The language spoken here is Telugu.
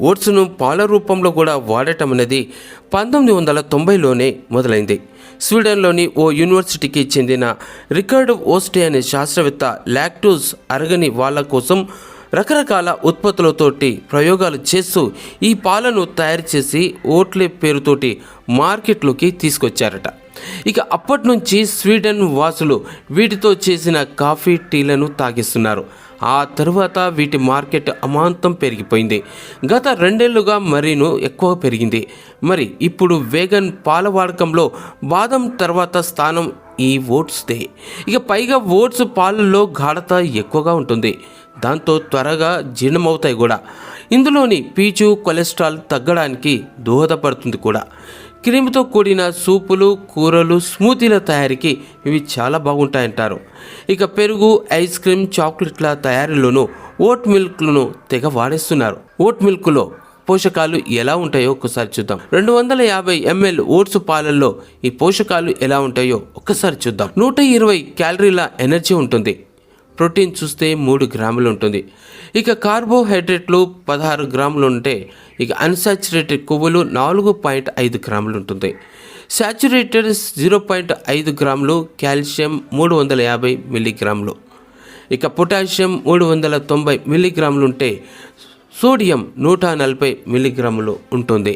ఓట్స్ను పాల రూపంలో కూడా వాడటం అనేది 1990లోనే మొదలైంది. స్వీడన్లోని ఓ యూనివర్సిటీకి చెందిన రికర్డ్ ఓస్టే అనే శాస్త్రవేత్త లాక్టోజ్ అరగని వాళ్ళ కోసం రకరకాల ఉత్పత్తులతోటి ప్రయోగాలు చేస్తూ ఈ పాలను తయారు చేసి ఓట్లే పేరుతోటి మార్కెట్లోకి తీసుకొచ్చారట. ఇక అప్పటి నుంచి స్వీడన్ వాసులు వీటితో చేసిన కాఫీ, టీలను తాగిస్తున్నారు. ఆ తరువాత వీటి మార్కెట్ అమాంతం పెరిగిపోయింది. గత 2 ఏళ్లుగా మరీను ఎక్కువ పెరిగింది. మరి ఇప్పుడు వేగన్ పాల వాడకంలో బాదం తర్వాత స్థానం ఈ ఓట్స్దే. ఇక పైగా ఓట్స్ పాలల్లో గాఢత ఎక్కువగా ఉంటుంది. దాంతో త్వరగా జీర్ణమవుతాయి కూడా. ఇందులోని పీచు కొలెస్ట్రాల్ తగ్గడానికి దోహదపడుతుంది కూడా. క్రీమ్తో కూడిన సూపులు, కూరలు, స్మూతీల తయారీకి ఇవి చాలా బాగుంటాయంటారు. ఇక పెరుగు, ఐస్ క్రీమ్, చాక్లెట్ల తయారీలోనూ ఓట్ మిల్క్లను తెగ వాడేస్తున్నారు. ఓట్ మిల్క్లో పోషకాలు ఎలా ఉంటాయో ఒక్కసారి చూద్దాం. 250 ml ఓట్స్ పాలల్లో ఈ పోషకాలు ఎలా ఉంటాయో ఒక్కసారి చూద్దాం. 120 క్యాలరీల ఎనర్జీ ఉంటుంది. ప్రోటీన్ చూస్తే 3 గ్రాములు ఉంటుంది. ఇక కార్బోహైడ్రేట్లు 16 గ్రాములు ఉంటే, ఇక అన్సాచురేటెడ్ కొవ్వులు 4.5 గ్రాములు ఉంటుంది. సాచురేటెడ్ 0.5 గ్రాములు, కాల్షియం 350 మిల్లీగ్రాములు, ఇక పొటాషియం 390 మిల్లీగ్రాములు ఉంటే, సోడియం 140 మిల్లీగ్రాములు ఉంటుంది.